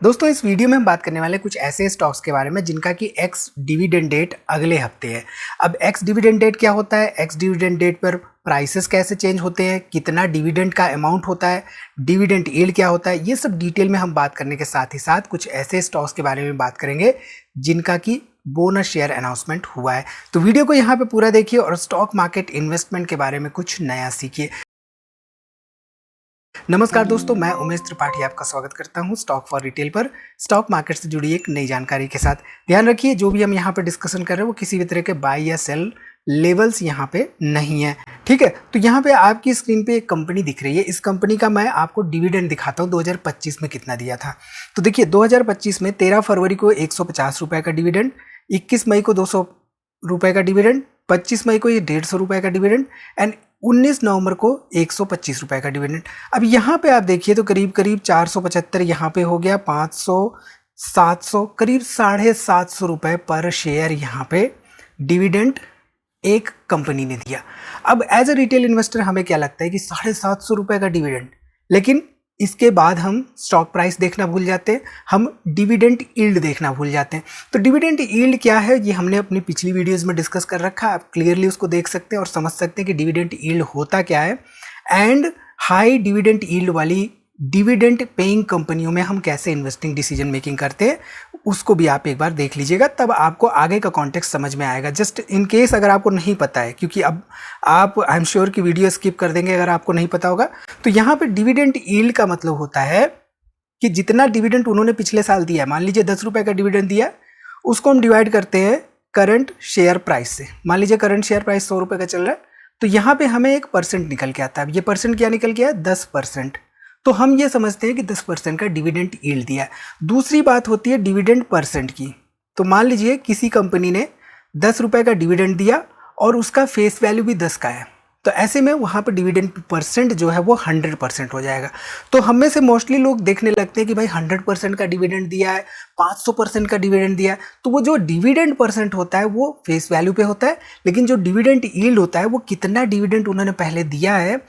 दोस्तों इस वीडियो में हम बात करने वाले कुछ ऐसे स्टॉक्स के बारे में जिनका कि एक्स डिविडेंड डेट अगले हफ्ते है। अब एक्स डिविडेंड डेट क्या होता है, एक्स डिविडेंड डेट पर प्राइसेस कैसे चेंज होते हैं, कितना डिविडेंड का अमाउंट होता है, डिविडेंड यील्ड क्या होता है, ये सब डिटेल में हम बात करने के साथ ही साथ कुछ ऐसे स्टॉक्स के बारे में बात करेंगे जिनका कि बोनस शेयर अनाउंसमेंट हुआ है। तो वीडियो को यहाँ पे पूरा देखिए और स्टॉक मार्केट इन्वेस्टमेंट के बारे में कुछ नया सीखिए। नमस्कार दोस्तों, मैं उमेश त्रिपाठी आपका स्वागत करता हूं स्टॉक फॉर रिटेल पर स्टॉक मार्केट से जुड़ी एक नई जानकारी के साथ। ध्यान रखिए जो भी हम यहां पे डिस्कशन कर रहे हैं वो किसी भी तरह के बाय या सेल लेवल्स यहां पे नहीं है, ठीक है। तो यहां पे आपकी स्क्रीन पे एक कंपनी दिख रही है। इस कंपनी का मैं आपको डिविडेंड दिखाता हूं 2025 में कितना दिया था। तो देखिए 2025 में 13 फरवरी को 150 रुपए का डिविडेंड, 21 मई को 200 रुपए का डिविडेंड, 25 मई को ये 150 रुपए का डिविडेंड एंड 19 नवंबर को 125 रुपए का डिविडेंड। अब यहाँ पे आप देखिए तो करीब करीब 475 यहाँ पे हो गया, 500 700 करीब 750 रुपए पर शेयर यहाँ पे डिविडेंड एक कंपनी ने दिया। अब एज अ रिटेल इन्वेस्टर हमें क्या लगता है कि 750 रुपए का डिविडेंड, लेकिन इसके बाद हम स्टॉक प्राइस देखना भूल जाते हैं, हम डिविडेंड यील्ड देखना भूल जाते हैं। तो डिविडेंड यील्ड क्या है ये हमने अपनी पिछली वीडियोस में डिस्कस कर रखा है। आप क्लियरली उसको देख सकते हैं और समझ सकते हैं कि डिविडेंड यील्ड होता क्या है एंड हाई डिविडेंड यील्ड वाली डिविडेंड पेइंग कंपनियों में हम कैसे इन्वेस्टिंग डिसीजन मेकिंग करते हैं, उसको भी आप एक बार देख लीजिएगा, तब आपको आगे का कॉन्टेक्स्ट समझ में आएगा। जस्ट इन केस अगर आपको नहीं पता है, क्योंकि अब आप आई एम श्योर कि वीडियो स्किप कर देंगे अगर आपको नहीं पता होगा। तो यहाँ पे डिविडेंड यील्ड का मतलब होता है कि जितना डिविडेंड उन्होंने पिछले साल दिया, मान लीजिए 10 रुपए का डिविडेंड दिया, उसको हम डिवाइड करते हैं करंट शेयर प्राइस से। मान लीजिए करंट शेयर प्राइस 100 रुपए का चल रहा है, तो यहाँ पे हमें एक परसेंट निकल के आता है। अब ये परसेंट क्या निकल के आया, 10%। तो हम ये समझते हैं कि 10% का डिविडेंड यील्ड दिया है। दूसरी बात होती है डिविडेंड परसेंट की। तो मान लीजिए किसी कंपनी ने 10 रुपए का डिविडेंड दिया और उसका फेस वैल्यू भी 10 का है, तो ऐसे में वहाँ पर डिविडेंड परसेंट जो है वो 100% हो जाएगा। तो हम में से मोस्टली लोग देखने लगते हैं कि भाई 100% का डिविडेंड दिया है, 500% का डिविडेंड दिया है, तो वो जो डिविडेंड परसेंट होता है वो फेस वैल्यू पे होता है, लेकिन जो डिविडेंड यील्ड होता है वो कितना डिविडेंड उन्होंने पहले दिया है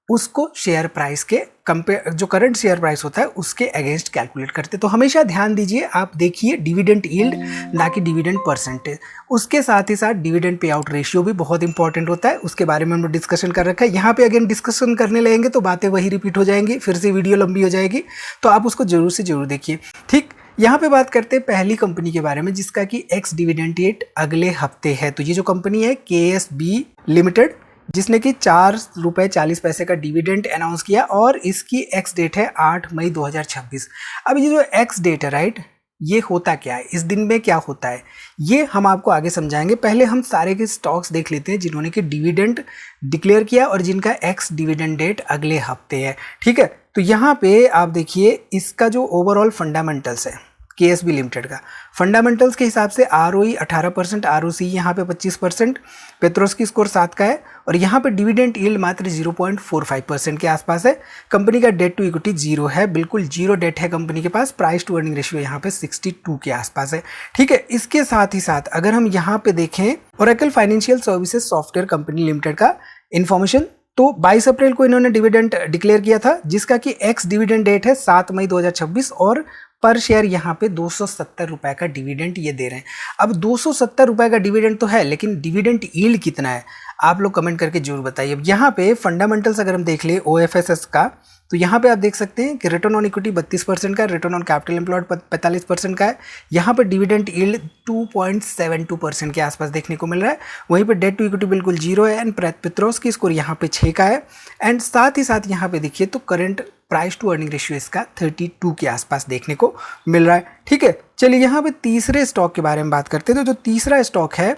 उसको शेयर प्राइस के कंपेयर, जो करंट शेयर प्राइस होता है उसके अगेंस्ट कैलकुलेट करते। तो हमेशा ध्यान दीजिए, आप देखिए डिविडेंड यील्ड ना कि डिविडेंड परसेंटेज। उसके साथ ही साथ डिविडेंड पे आउट रेशियो भी बहुत इंपॉर्टेंट होता है, उसके बारे में हमने डिस्कशन कर रखा है। यहाँ पे अगेन डिस्कशन करने लगेंगे तो बातें वही रिपीट हो जाएंगी, फिर से वीडियो लंबी हो जाएगी, तो आप उसको जरूर से जरूर देखिए, ठीक। यहाँ पे बात करते हैं पहली कंपनी के बारे में जिसका कि एक्स डिविडेंड डेट अगले हफ्ते है। तो ये जो कंपनी है KSB लिमिटेड, जिसने कि 4 रुपये 40 पैसे का डिविडेंड अनाउंस किया और इसकी एक्स डेट है 8 मई 2026। अब ये जो एक्स डेट है राइट, ये होता क्या है, इस दिन में क्या होता है, ये हम आपको आगे समझाएंगे। पहले हम सारे के स्टॉक्स देख लेते हैं जिन्होंने कि डिविडेंड डिक्लेयर किया और जिनका एक्स डिविडेंड डेट अगले हफ्ते है, ठीक है। तो यहाँ पे आप देखिए इसका जो ओवरऑल फंडामेंटल्स है KSB लिमिटेड का, फंडामेंटल्स के हिसाब से ROE 18%, ROC यहाँ पे 25%, पेट्रोस्की स्कोर 7 का है और यहाँ पे डिविडेंड यील्ड मात्र 0.45% के आसपास है। कंपनी का डेट टू इक्विटी 0 है, बिल्कुल 0 डेट है कंपनी के पास। प्राइस टू अर्निंग रेशियो यहाँ पे 62 के आसपास है, ठीक है। इसके साथ ही साथ अगर हम यहाँ पे देखें Oracle financial services software company limited का इंफॉर्मेशन, तो 22 अप्रैल को इन्होंने डिविडेंड डिक्लेयर किया था जिसका कि एक्स डिविडेंड डेट है 7 मई 2026 और पर शेयर यहाँ पे 270 रुपए का डिविडेंड ये दे रहे हैं। अब 270 रुपए का डिविडेंड तो है, लेकिन डिविडेंड यील्ड कितना है आप लोग कमेंट करके जरूर बताइए। अब यहाँ पे फंडामेंटल्स अगर हम देख ले OFSS का, तो यहाँ पे आप देख सकते हैं कि रिटर्न ऑन इक्विटी 32% का है, रिटर्न ऑन कैपिटल एम्प्लॉयड 45% का है। यहाँ पे डिविडेंड यील्ड 2.72% के आसपास देखने को मिल रहा है। वहीं पे डेट टू इक्विटी बिल्कुल 0 है एंड पेट्रोस्की स्कोर यहाँ पे 6 का है एंड साथ ही साथ यहाँ पे देखिए तो current price to earning ratio इसका 32 के आसपास देखने को मिल रहा है, ठीक है। चलिए यहाँ पे तीसरे स्टॉक के बारे में बात करते हैं। तो जो तीसरा स्टॉक है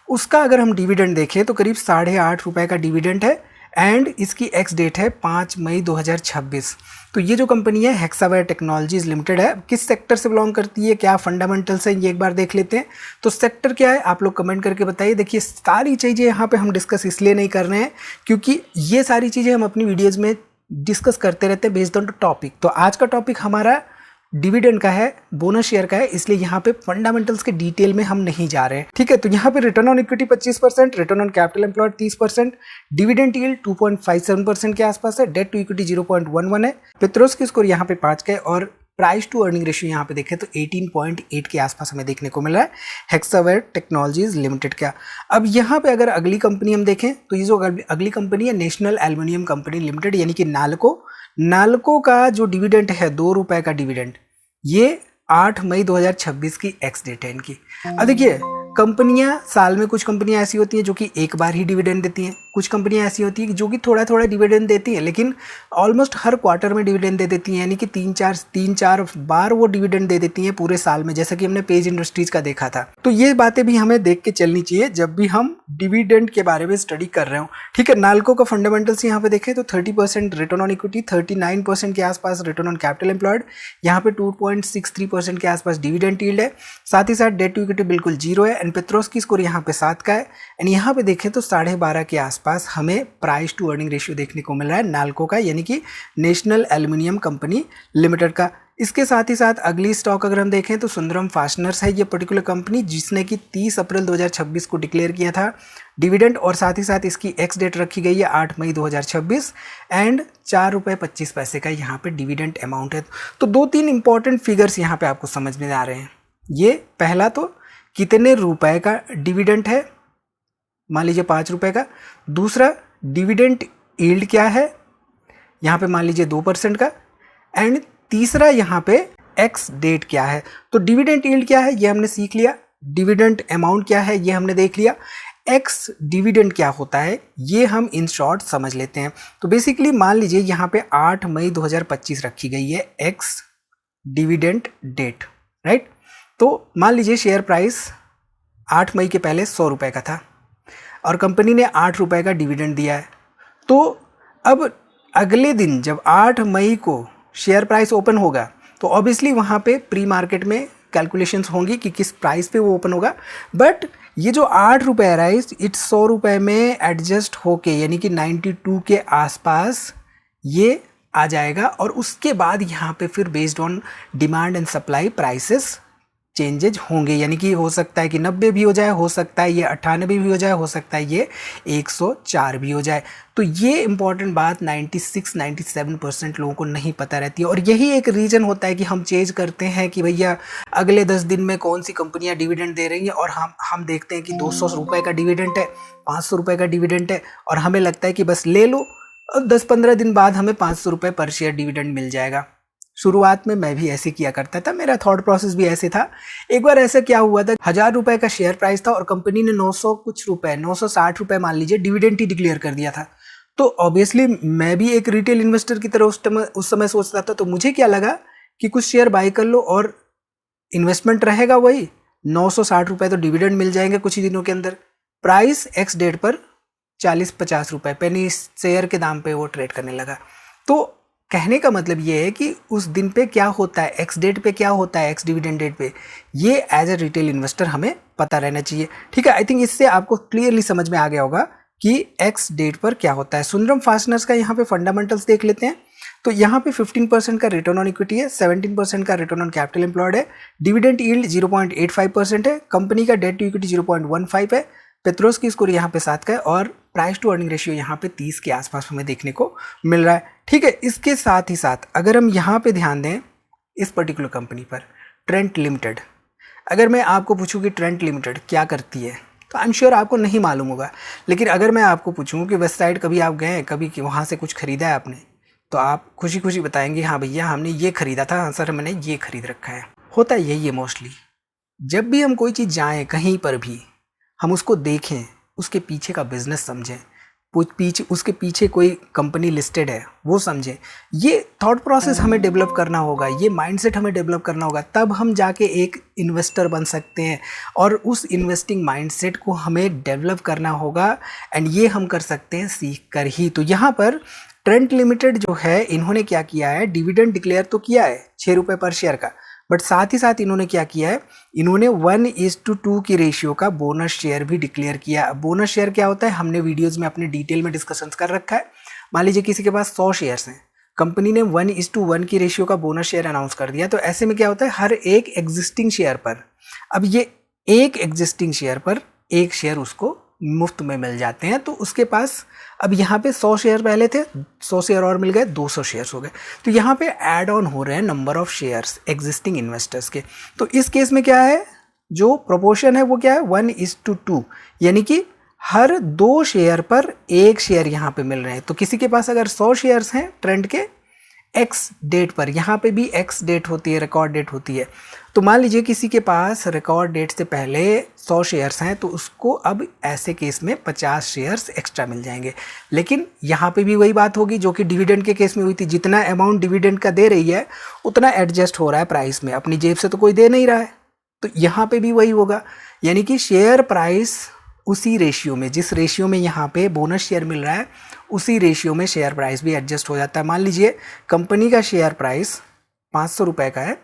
उसका अगर हम डिविडेंड देखें तो करीब 8.5 रुपए का डिविडेंड है एंड इसकी एक्स डेट है 5 मई 2026। तो ये जो कंपनी है हेक्सावेयर टेक्नोलॉजीज लिमिटेड है, किस सेक्टर से बिलोंग करती है, क्या फंडामेंटल्स है, ये एक बार देख लेते हैं। तो सेक्टर क्या है आप लोग कमेंट करके बताइए। देखिए सारी चीज़ें यहाँ पे हम डिस्कस इसलिए नहीं कर रहे हैं क्योंकि ये सारी चीज़ें हम अपनी वीडियोज़ में डिस्कस करते रहते हैं बेस्ड ऑन टॉपिक। तो आज का टॉपिक हमारा डिविडेंड का है, बोनस शेयर का है, इसलिए यहाँ पे फंडामेंटल्स के डिटेल में हम नहीं जा रहे हैं, ठीक है। तो यहाँ पे return on equity 25%, return on capital employed 30%, dividend yield 2.57% के आसपास है, डेट टू इक्विटी 0.11 है, पेट्रोस्की स्कोर यहाँ पे 5 का है और प्राइस टू अर्निंग रेशियो यहाँ पे देखें तो 18.8 के आसपास हमें देखने को मिल रहा है हेक्सावेयर टेक्नोलॉजीज लिमिटेड का। अब यहाँ पे अगर अगली कंपनी हम देखें तो ये जो अगली कंपनी है नेशनल एल्युमिनियम कंपनी लिमिटेड यानी कि नाल्को का जो डिविडेंड है 2 रुपए का डिविडेंड, ये 8 मई 2026 की एक्स डेट है इनकी। अब देखिए कंपनियां साल में कुछ कंपनियां ऐसी होती हैं जो कि एक बार ही डिविडेंड देती हैं, कुछ कंपनियां ऐसी होती हैं जो कि थोड़ा थोड़ा डिविडेंड देती हैं लेकिन ऑलमोस्ट हर क्वार्टर में डिविडेंड दे देती हैं, यानी कि तीन चार बार वो डिविडेंड दे देती हैं पूरे साल में, जैसा कि हमने पेज इंडस्ट्रीज का देखा था। तो ये बातें भी हमें देख के चलनी चाहिए जब भी हम डिविडेंड के बारे में स्टडी कर रहे हो। ठीक है, नाल्को का फंडामेंटल्स यहाँ पे देखें तो 30% रिटर्न ऑन इक्विटी, 39% के आसपास रिटर्न ऑन कैपिटल एम्प्लॉयड, यहाँ पे 2.63% के आसपास डिविडेंड यील्ड है, साथ ही साथ डेट टू इक्विटी बिल्कुल जीरो है, एंड पेट्रोस्की स्कोर यहाँ पे 7 का है, एंड यहाँ पे देखें तो 12.5 के आसपास हमें प्राइस टू अर्निंग रेशियो देखने को मिल रहा है नाल्को का, यानी कि नेशनल एल्युमिनियम कंपनी लिमिटेड का। इसके साथ ही साथ अगली स्टॉक अगर हम देखें तो सुंदरम फास्टनर्स है ये पर्टिकुलर कंपनी, जिसने कि 30 अप्रैल 2026 को डिक्लेयर किया था डिविडेंड, और साथ ही साथ इसकी एक्स डेट रखी गई है 8 मई 2026 एंड 4 रुपये 25 पैसे का यहाँ पे डिविडेंड अमाउंट है। तो 2-3 इंपॉर्टेंट फिगर्स यहाँ पे आपको समझ में आ रहे हैं। ये पहला तो कितने रुपए का डिविडेंड है, मान लीजिए 5 रुपए का। दूसरा डिविडेंड यील्ड क्या है, यहाँ पे मान लीजिए 2% का। एंड तीसरा यहाँ पे एक्स डेट क्या है। तो डिविडेंड यील्ड क्या है ये हमने सीख लिया, डिविडेंड अमाउंट क्या है ये हमने देख लिया, एक्स डिविडेंड क्या होता है ये हम इन शॉर्ट समझ लेते हैं। तो बेसिकली मान लीजिए यहाँ पे 8 मई 2025 रखी गई है एक्स डिविडेंड डेट, राइट। तो मान लीजिए शेयर प्राइस 8 मई के पहले 100 रुपये का था और कंपनी ने 8 रुपये का डिविडेंड दिया है। तो अब अगले दिन जब 8 मई को शेयर प्राइस ओपन होगा तो ऑब्वियसली वहाँ पे प्री मार्केट में कैलकुलेशंस होंगी कि किस प्राइस पे वो ओपन होगा, बट ये जो 8 रुपये राइस इट्स 100 रुपये में एडजस्ट होके यानी कि 92 के आसपास ये आ जाएगा, और उसके बाद यहाँ पे फिर based on demand and supply prices changes होंगे, यानी कि हो सकता है कि 90 भी हो जाए, हो सकता है ये 98 भी हो जाए, हो सकता है ये 104 भी हो जाए। तो ये इंपॉर्टेंट बात 96-97% लोगों को नहीं पता रहती है, और यही एक रीज़न होता है कि हम चेंज करते हैं कि भैया अगले 10 दिन में कौन सी कंपनियां डिविडेंड दे रही हैं, और हम देखते हैं कि 200 रुपये का डिविडेंड है, 500 रुपये का डिविडेंड है, और हमें लगता है कि बस ले लो, और 10-15 दिन बाद हमें 500 रुपये पर शेयर डिविडेंड मिल जाएगा। शुरुआत में मैं भी ऐसे किया करता था, मेरा थॉट प्रोसेस भी ऐसे था। एक बार ऐसा क्या हुआ था, 1000 रुपये का शेयर प्राइस था और कंपनी ने 900 कुछ रुपए 960 रुपये मान लीजिए डिविडेंड ही डिक्लेयर कर दिया था। तो ऑब्वियसली मैं भी एक रिटेल इन्वेस्टर की तरह उस समय सोचता था, तो मुझे क्या लगा कि कुछ शेयर बाय कर लो और इन्वेस्टमेंट रहेगा वही 960 रुपये, तो डिविडेंड मिल जाएंगे कुछ ही दिनों के अंदर। प्राइस एक्स डेट पर 40-50 रुपये पेनी शेयर के दाम पे वो ट्रेड करने लगा। तो कहने का मतलब ये है कि उस दिन पे क्या होता है, एक्स डेट पे क्या होता है, एक्स डिविडेंड डेट पे, ये एज ए रिटेल इन्वेस्टर हमें पता रहना चाहिए। ठीक है, आई थिंक इससे आपको क्लियरली समझ में आ गया होगा कि एक्स डेट पर क्या होता है। सुंदरम फास्टनर्स का यहाँ पे फंडामेंटल्स देख लेते हैं। तो यहाँ पे 15% का रिटर्न ऑन इक्विटी है, 17% का रिटर्न ऑन कैपिटल एम्प्लॉयड है, डिविडेंड यील्ड 0.85% है, कंपनी का डेट टू इक्विटी 0.15 है, पेट्रोस्की स्कोर यहाँ पे 7 का है, और प्राइस टू अर्निंग रेशियो यहाँ पे 30 के आसपास हमें देखने को मिल रहा है। ठीक है, इसके साथ ही साथ अगर हम यहाँ पे ध्यान दें इस पर्टिकुलर कंपनी पर, ट्रेंट लिमिटेड, अगर मैं आपको पूछूं कि ट्रेंट लिमिटेड क्या करती है तो आई एम श्योर आपको नहीं मालूम होगा। लेकिन अगर मैं आपको पूछूं कि वेस्ट साइड कभी आप गए, कभी कि वहाँ से कुछ खरीदा है आपने, तो आप खुशी खुशी बताएंगे हाँ भैया हमने ये खरीदा था, हाँ सर मैंने ये खरीद रखा है। होता यही है मोस्टली, जब भी हम कोई चीज़ जाएँ कहीं पर भी, हम उसको देखें, उसके पीछे का बिजनेस समझें, उसके पीछे कोई कंपनी लिस्टेड है वो समझें। ये थॉट प्रोसेस हमें डेवलप करना होगा, ये माइंडसेट हमें डेवलप करना होगा, तब हम जाके एक इन्वेस्टर बन सकते हैं। और उस इन्वेस्टिंग माइंडसेट को हमें डेवलप करना होगा, एंड ये हम कर सकते हैं सीख कर ही। तो यहाँ पर ट्रेंट लिमिटेड जो है, इन्होंने क्या किया है, डिविडेंड डिक्लेयर तो किया है 6 रुपये पर शेयर का, बट साथ ही साथ इन्होंने क्या किया है, इन्होंने 1:2 की रेशियो का बोनस शेयर भी डिक्लेयर किया। बोनस शेयर क्या होता है, हमने वीडियोस में अपने डिटेल में डिस्कशंस कर रखा है। मान लीजिए किसी के पास 100 शेयर्स हैं, कंपनी ने 1:1 की रेशियो का बोनस शेयर अनाउंस कर दिया, तो ऐसे में क्या होता है, हर एक एग्जिस्टिंग शेयर पर, अब ये एक एग्जिस्टिंग शेयर पर एक शेयर उसको मुफ्त में मिल जाते हैं। तो उसके पास अब यहाँ पे 100 शेयर पहले थे, 100 शेयर और मिल गए, 200 शेयर्स हो गए। तो यहाँ पे ऐड ऑन हो रहे हैं number of shares existing investors के। तो इस केस में क्या है, जो प्रोपोर्शन है वो क्या है, 1:2, यानी कि हर 2 शेयर पर 1 शेयर यहाँ पे मिल रहे हैं। तो किसी के पास अगर 100 शेयर्स हैं ट्रेंड के एक्स डेट पर, यहाँ पे भी एक्स डेट होती है, रिकॉर्ड डेट होती है। तो मान लीजिए किसी के पास रिकॉर्ड डेट से पहले 100 शेयर्स हैं, तो उसको अब ऐसे केस में 50 शेयर्स एक्स्ट्रा मिल जाएंगे। लेकिन यहाँ पे भी वही बात होगी जो कि डिविडेंड के केस में हुई थी, जितना अमाउंट डिविडेंड का दे रही है उतना एडजस्ट हो रहा है प्राइस में, अपनी जेब से तो कोई दे नहीं रहा है। तो यहाँ पे भी वही होगा, यानी कि शेयर प्राइस उसी रेशियो में, जिस रेशियो में यहाँ पे बोनस शेयर मिल रहा है उसी रेशियो में शेयर प्राइस भी एडजस्ट हो जाता है। मान लीजिए कंपनी का शेयर प्राइस 500 रुपये का है,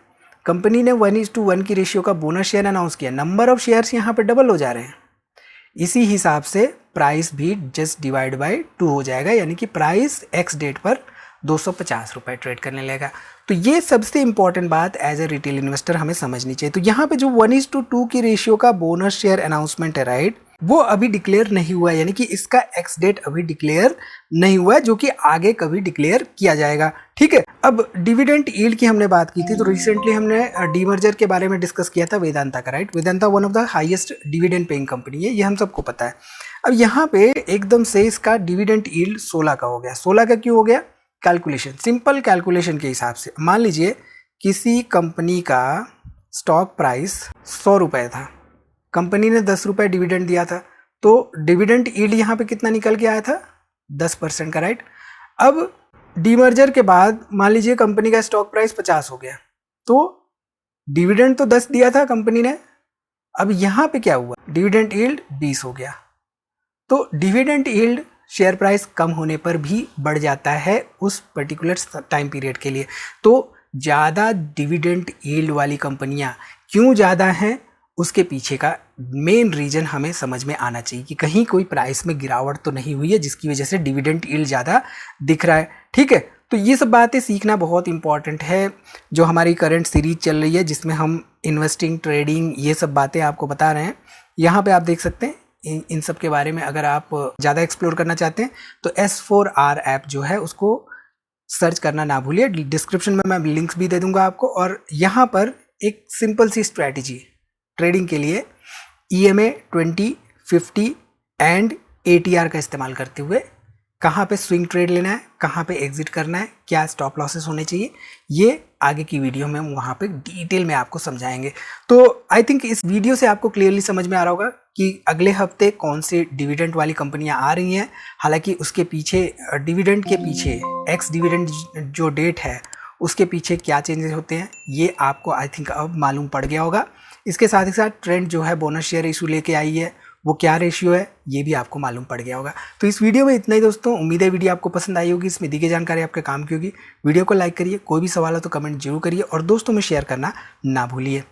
कंपनी ने 1:1 की रेशियो का बोनस शेयर अनाउंस किया, नंबर ऑफ शेयर्स यहाँ पे डबल हो जा रहे हैं, इसी हिसाब से प्राइस भी जस्ट डिवाइड बाय 2 हो जाएगा, यानी कि प्राइस एक्स डेट पर 250 रुपये ट्रेड करने लगेगा। तो ये सबसे इंपॉर्टेंट बात एज ए रिटेल इन्वेस्टर हमें समझनी चाहिए। तो यहाँ पे जो 1:2 की रेशियो का बोनस शेयर अनाउंसमेंट है, राइट, वो अभी डिक्लेयर नहीं हुआ है, यानी कि इसका एक्स डेट अभी डिक्लेयर नहीं हुआ है, जो कि आगे कभी डिक्लेयर किया जाएगा। ठीक है, अब डिविडेंड यील्ड की हमने बात की थी, तो रिसेंटली हमने डीमर्जर के बारे में डिस्कस किया था वेदांता का, right. Vedanta one of the highest dividend paying company है, ये हम सबको पता है। अब यहाँ पे एकदम से इसका डिविडेंड यील्ड 16 का हो गया। 16 का क्यों हो गया? कैलकुलेशन, सिंपल कैलकुलेशन के हिसाब से। मान लीजिए किसी कंपनी का स्टॉक प्राइस 100 रुपये था, कंपनी ने 10 रुपये डिविडेंड दिया था, तो डिविडेंड यील्ड यहाँ पे कितना निकल के आया था? 10% का, राइट। अब डीमर्जर के बाद मान लीजिए कंपनी का स्टॉक प्राइस 50 हो गया, तो डिविडेंड तो 10 दिया था कंपनी ने, अब यहाँ पे क्या हुआ? डिविडेंड यील्ड 20 हो गया। तो डिविडेंड यील्ड शेयर प्राइस कम होने पर भी बढ़ जाता है उस पर्टिकुलर टाइम पीरियड के लिए। तो ज़्यादा डिविडेंड यील्ड वाली कंपनियां क्यों ज़्यादा हैं, उसके पीछे का मेन रीज़न हमें समझ में आना चाहिए कि कहीं कोई प्राइस में गिरावट तो नहीं हुई है जिसकी वजह से डिविडेंड यील्ड ज़्यादा दिख रहा है। ठीक है, तो ये सब बातें सीखना बहुत इंपॉर्टेंट है। जो हमारी करंट सीरीज चल रही है जिसमें हम इन्वेस्टिंग, ट्रेडिंग, ये सब बातें आपको बता रहे हैं, यहाँ पे आप देख सकते हैं इन सब के बारे में। अगर आप ज़्यादा एक्सप्लोर करना चाहते हैं तो S4R ऐप जो है उसको सर्च करना ना भूलिए, डिस्क्रिप्शन में मैं लिंक्स भी दे दूंगा आपको। और यहाँ पर एक सिंपल सी स्ट्रैटेजी ट्रेडिंग के लिए EMA 20, 50 एंड ATR का इस्तेमाल करते हुए कहाँ पे स्विंग ट्रेड लेना है, कहाँ पे एग्जिट करना है, क्या स्टॉप लॉसेस होने चाहिए, ये आगे की वीडियो में वहाँ पे डिटेल में आपको समझाएंगे। तो आई थिंक इस वीडियो से आपको क्लियरली समझ में आ रहा होगा कि अगले हफ्ते कौन सी डिविडेंड वाली कंपनियां आ रही हैं। हालांकि उसके पीछे, डिविडेंड के पीछे एक्स डिविडेंड जो डेट है उसके पीछे क्या चेंजेस होते हैं ये आपको आई थिंक अब मालूम पड़ गया होगा। इसके साथ ही साथ ट्रेंड जो है बोनस शेयर इशू लेके आई है, वो क्या रेशियो है ये भी आपको मालूम पड़ गया होगा। तो इस वीडियो में इतना ही दोस्तों, उम्मीद है वीडियो आपको पसंद आई होगी, इसमें दी गई जानकारी आपके काम की होगी। वीडियो को लाइक करिए, कोई भी सवाल हो तो कमेंट जरूर करिए और दोस्तों में शेयर करना ना भूलिए।